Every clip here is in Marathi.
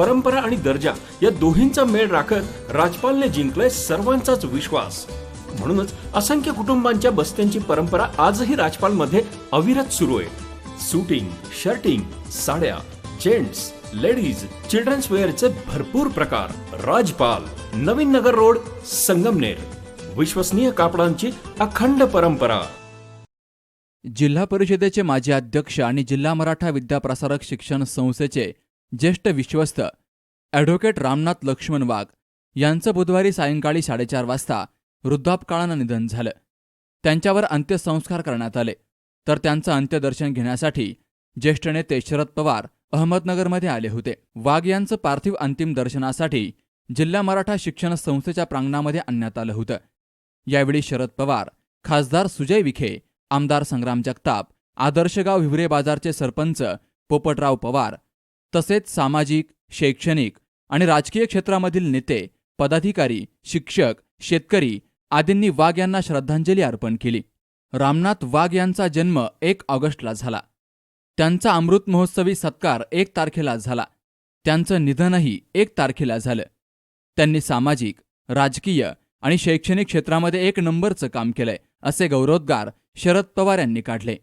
परंपरा आणि दर्जा या दोन्हींचा मेळ राखत राजपालने जिंकलाय सर्वांचाच विश्वास. म्हणूनच असंख्य कुटुंबांच्या बस्त्यांची परंपरा आजही राजपालमध्ये अविरत सुरू आहे. सूटिंग, शर्टिंग, साड्या, जेंट्स, लेडीज, चिल्ड्रन्स वेअरचे भरपूर प्रकार. राजपाल, नवीन नगर रोड, संगमनेर. विश्वसनीय कापडांची अखंड परंपरा. जिल्हा परिषदेचे माजी अध्यक्ष आणि जिल्हा मराठा विद्याप्रसारक शिक्षण संस्थेचे ज्येष्ठ विश्वस्त ॲडव्होकेट रामनाथ लक्ष्मण वाघ यांचं बुधवारी सायंकाळी 4:30 वाजता वृद्धापकाळानं निधन झालं. त्यांच्यावर अंत्यसंस्कार करण्यात आले. तर त्यांचं अंत्यदर्शन घेण्यासाठी ज्येष्ठ नेते शरद पवार अहमदनगरमध्ये आले होते. वाघ यांचं पार्थिव अंतिम दर्शनासाठी जिल्हा मराठा शिक्षण संस्थेच्या प्रांगणामध्ये आणण्यात आलं होतं. यावेळी शरद पवार, खासदार सुजय विखे, आमदार संग्राम जगताप, आदर्शगाव हिवरे बाजारचे सरपंच पोपटराव पवार तसेच सामाजिक, शैक्षणिक आणि राजकीय क्षेत्रामधील नेते, पदाधिकारी, शिक्षक, शेतकरी आदींनी वाघ यांना श्रद्धांजली अर्पण केली. रामनाथ वाघ यांचा जन्म 1 ऑगस्टला झाला. त्यांचा अमृत महोत्सवी सत्कार 1 तारखेला झाला. त्यांचं निधनही 1 तारखेला झालं. त्यांनी सामाजिक, राजकीय आणि शैक्षणिक क्षेत्रामध्ये 1 नंबरचं काम केलंय असे गौरवोद्गार शरद पवार यांनी काढले.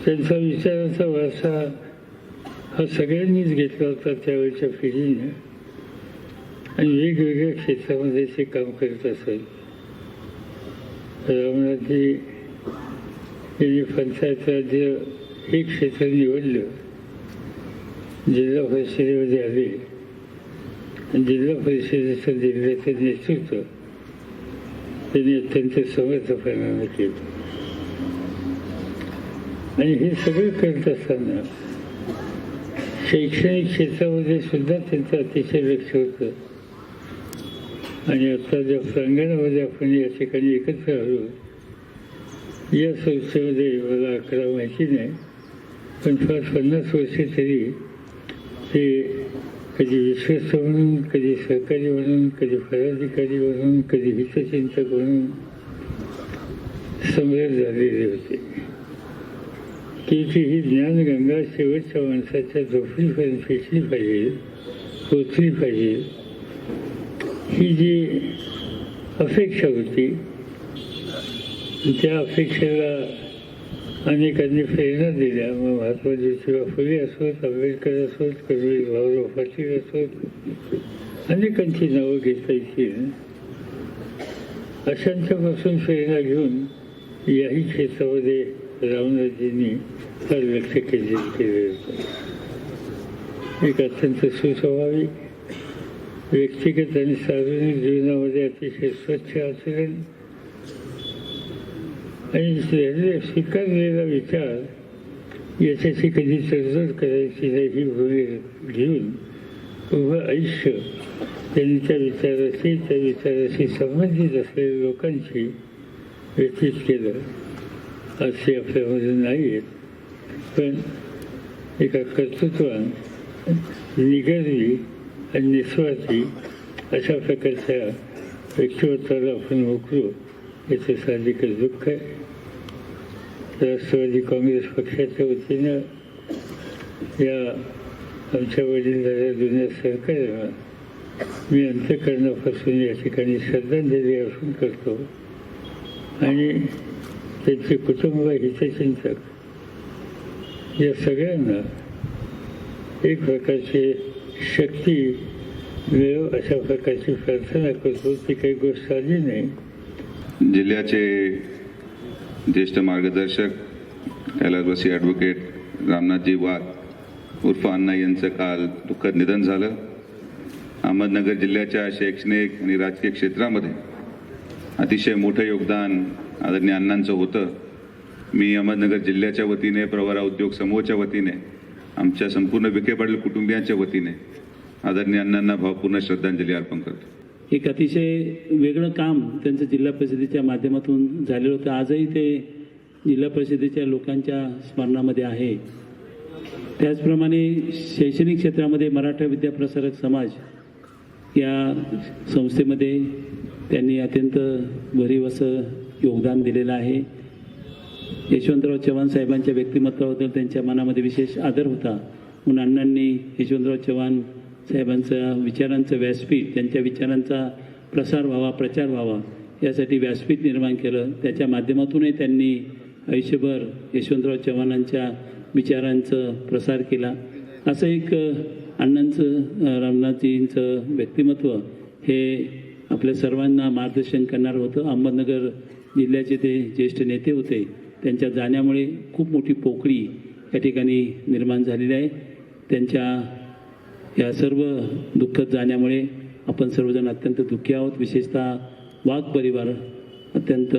त्यांचा विचाराचा वारसा हा सगळ्यांनीच घेतला होता त्यावेळच्या पिढीने आणि वेगवेगळ्या क्षेत्रामध्ये ते काम करत असेल. रामनाथजी यांनी पंचायत राज्य हे क्षेत्र निवडलं, जिल्हा परिषदेमध्ये आले आणि जिल्हा परिषदेचं जिल्ह्याचं नेतृत्व त्यांनी अत्यंत समर्थपणाने केलं. आणि हे सगळं करत असताना शैक्षणिक क्षेत्रामध्ये सुद्धा त्यांचं अतिशय लक्ष होतं. आणि आता ज्या प्रांगणामध्ये आपण या ठिकाणी एकत्र आलो, या संस्थेमध्ये मला आकडा माहिती नाही, पण 50 वर्षे तरी ते कधी विश्वस्त म्हणून, कधी सहकारी म्हणून, कधी पदाधिकारी म्हणून, कधी हितचिंतक म्हणून समृद्ध झालेले होते. की ही ज्ञानगंगा शेवटच्या माणसाच्या झोपडीपर्यंत फेटली पाहिजे, पोचली पाहिजे, ही जी अपेक्षा होती, त्या अपेक्षेला अनेकांनी प्रेरणा दिल्या. मग महात्मा ज्योतिबा फुले असोत, आंबेडकर असोत, कर्नल भाऊराव पाटील असोत, अनेकांची नावं घेता येतील. अशांच्यापासून प्रेरणा घेऊन याही क्षेत्रामध्ये रामनाथजींनी फार लक्ष केंद्रित केले होते. एक अत्यंत सुस्वाभाविक, व्यक्तिगत आणि सार्वजनिक जीवनामध्ये अतिशय स्वच्छ आचरण आणि स्वीकारलेला विचार याच्याशी कधी तडजोड करायची नाही ही भूमिका घेऊन उभं आयुष्य त्यांनी त्या विचाराशी संबंधित असलेल्या लोकांशी व्यतीत केलं. असे आपल्यामध्ये नाही आहेत, पण एका कर्तृत्वान, निगर्वी आणि निस्वार्थी अशा प्रकारच्या व्यक्तिमत्वाला आपण मोकलो याचं साहजिकच दुःख आहे. राष्ट्रवादी काँग्रेस पक्षाच्या वतीनं या आमच्या वडीलधाऱ्या जुन्या सहकार्याला मी अंतःकरणापासून या ठिकाणी श्रद्धांजली अर्पण करतो. आणि त्यांचे कुटुंब, हितचिंतक या सगळ्यांना एक प्रकारची शक्ती मिळव अशा प्रकारची प्रार्थना करतो. ती काही गोष्ट आली नाही. जिल्ह्याचे ज्येष्ठ मार्गदर्शक कैलासवासी ॲडव्होकेट रामनाथजी वाघ उर्फ अण्णा यांचं काल दुःखद निधन झालं. अहमदनगर जिल्ह्याच्या शैक्षणिक आणि राजकीय क्षेत्रामध्ये अतिशय मोठं योगदान आदरणीय अण्णांचं होतं. मी अहमदनगर जिल्ह्याच्या वतीने, प्रवरा उद्योग समूहाच्या वतीने, आमच्या संपूर्ण विखे पाटील कुटुंबियांच्या वतीने आदरणीय अण्णांना भावपूर्ण श्रद्धांजली अर्पण करतो. एक अतिशय वेगळं काम त्यांचं जिल्हा परिषदेच्या माध्यमातून झालेलं होतं. आजही ते जिल्हा परिषदेच्या लोकांच्या स्मरणामध्ये आहे. त्याचप्रमाणे शैक्षणिक क्षेत्रामध्ये मराठा विद्याप्रसारक समाज या संस्थेमध्ये त्यांनी अत्यंत भरीव असं योगदान दिलेलं आहे. यशवंतराव चव्हाण साहेबांच्या व्यक्तिमत्वाबद्दल त्यांच्या मनामध्ये विशेष आदर होता. म्हणून अण्णांनी यशवंतराव चव्हाण साहेबांचा विचारांचं व्यासपीठ, त्यांच्या विचारांचा प्रसार व्हावा, प्रचार व्हावा यासाठी व्यासपीठ निर्माण केलं. त्याच्या माध्यमातूनही त्यांनी आयुष्यभर यशवंतराव चव्हाणांच्या विचारांचं प्रसार केला. असं एक अण्णांचं, रामनाथजींचं व्यक्तिमत्व हे आपल्या सर्वांना मार्गदर्शन करणारं होतं. अहमदनगर जिल्ह्याचे ते ज्येष्ठ नेते होते. त्यांच्या जाण्यामुळे खूप मोठी पोकळी या ठिकाणी निर्माण झालेली आहे. त्यांच्या या सर्व दुःखद जाण्यामुळे आपण सर्वजण अत्यंत दुःखी आहोत. विशेषतः वाघ परिवार अत्यंत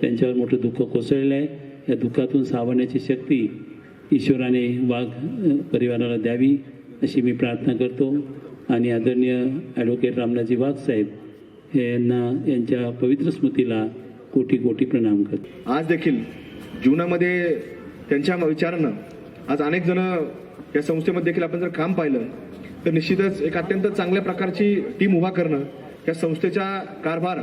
त्यांच्यावर मोठं दुःख कोसळलेलं आहे. या दुःखातून सावरण्याची शक्ती ईश्वराने वाघ परिवाराला द्यावी अशी मी प्रार्थना करतो. आणि आदरणीय ॲडव्होकेट रामनाथजी वाघ साहेब यांच्या पवित्र स्मृतीला कोटी कोटी प्रणाम करतो. आज देखील जीवनामध्ये त्यांच्या विचारानं आज अनेक जण या संस्थेमध्ये देखील आपण जर काम पाहिलं तर निश्चितच एक अत्यंत चांगल्या प्रकारची टीम उभा करणं, या संस्थेचा कारभार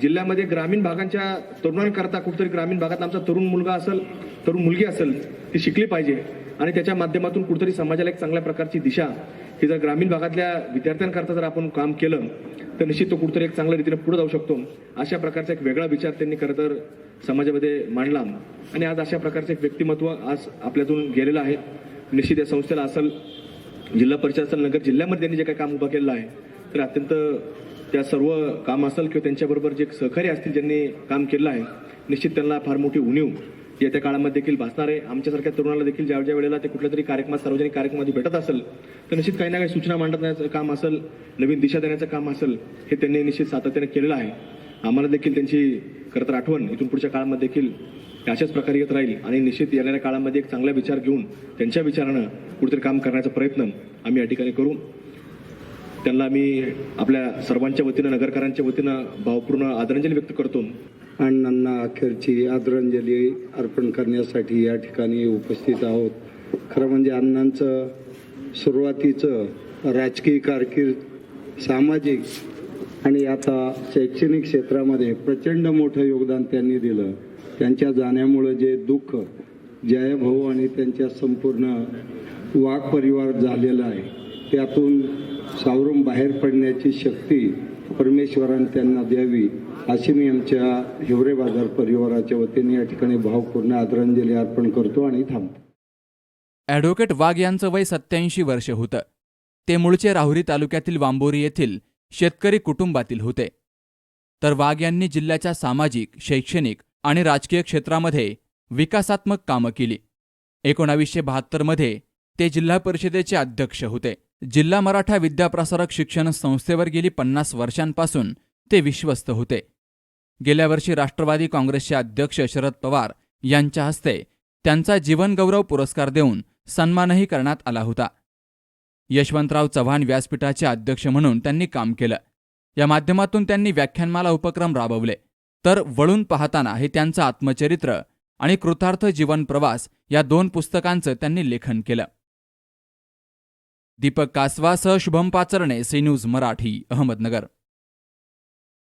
जिल्ह्यामध्ये ग्रामीण भागांच्या तरुणांकरता कुठेतरी ग्रामीण भागात आमचा तरुण मुलगा असेल, तरुण मुलगी असेल, ती शिकली पाहिजे आणि त्याच्या माध्यमातून कुठेतरी समाजाला एक चांगल्या प्रकारची दिशा ही जर ग्रामीण भागातल्या विद्यार्थ्यांकरता जर आपण काम केलं तर निश्चित तो कुठेतरी एक चांगल्या रीतीने पुढे जाऊ शकतो. अशा प्रकारचा एक वेगळा विचार त्यांनी खरं तर समाजामध्ये मांडला आणि आज अशा प्रकारचं एक व्यक्तिमत्व आज आपल्यातून गेलेलं आहे. निश्चित या संस्थेला असेल, जिल्हा परिषद असेल, नगर जिल्ह्यामध्ये त्यांनी जे काही काम उभं केलेलं आहे तर अत्यंत त्या सर्व काम असेल किंवा त्यांच्याबरोबर जे सहकारी असतील ज्यांनी काम केलं आहे, निश्चित त्यांना फार मोठी उणीव येत्या काळामध्ये देखील भासणार आहे. आमच्यासारख्या तरुणाला देखील ज्या वेळेला ते कुठल्या तरी कार्यक्रमात, सार्वजनिक कार्यक्रमामध्ये भेटत असेल तर निश्चित काही ना काही सूचना मांडण्याचं काम असेल, नवीन दिशा देण्याचं काम असेल, हे त्यांनी निश्चित सातत्याने केलेलं आहे. आम्हाला देखील त्यांची खरं तर आठवण इथून पुढच्या काळामध्ये देखील अशाच प्रकारे येत राहील आणि निश्चित येणाऱ्या काळामध्ये एक चांगला विचार घेऊन त्यांच्या विचारानं कुठेतरी काम करण्याचा प्रयत्न आम्ही या ठिकाणी करू. त्यांना मी आपल्या सर्वांच्या वतीनं, नगरकरांच्या वतीनं भावपूर्ण आदरांजली व्यक्त करतो. अण्णांना अखेरची आदरांजली अर्पण करण्यासाठी या ठिकाणी उपस्थित आहोत. खरं म्हणजे अण्णांचं सुरुवातीचं राजकीय कारकीर्द, सामाजिक आणि आता शैक्षणिक क्षेत्रामध्ये प्रचंड मोठं योगदान त्यांनी दिलं. त्यांच्या जाण्यामुळे जे दुःख जयभाऊ आणि त्यांच्या संपूर्ण वाघ परिवार झालेला आहे त्यातून सावरून बाहेर पडण्याची शक्ती परमेश्वराने त्यांना द्यावी अशी मी आमच्या हिवरे बाजार परिवाराच्या वतीने या ठिकाणी भावपूर्ण आदरांजली अर्पण करतो आणि थांबतो. ॲडव्होकेट वाघ यांचं वय 87 वर्ष होतं. ते मूळचे राहुरी तालुक्यातील वांबोरी येथील शेतकरी कुटुंबातील होते. तर वाघ यांनी जिल्ह्याच्या सामाजिक, शैक्षणिक आणि राजकीय क्षेत्रामध्ये विकासात्मक कामं केली. 1972 मध्ये ते जिल्हा परिषदेचे अध्यक्ष होते. जिल्हा मराठा विद्याप्रसारक शिक्षण संस्थेवर गेली 50 वर्षांपासून ते विश्वस्त होते. गेल्या वर्षी राष्ट्रवादी काँग्रेसचे अध्यक्ष शरद पवार यांच्या हस्ते त्यांचा जीवनगौरव पुरस्कार देऊन सन्मानही करण्यात आला होता. यशवंतराव चव्हाण व्यासपीठाचे अध्यक्ष म्हणून त्यांनी काम केलं. या माध्यमातून त्यांनी व्याख्यानमाला उपक्रम राबवले. तर वळून पाहताना हे त्यांचं आत्मचरित्र आणि कृतार्थ जीवन प्रवास या 2 पुस्तकांचं त्यांनी लेखन केलं. दीपक कासवासह शुभम पाचरणे, सी न्यूज मराठी, अहमदनगर.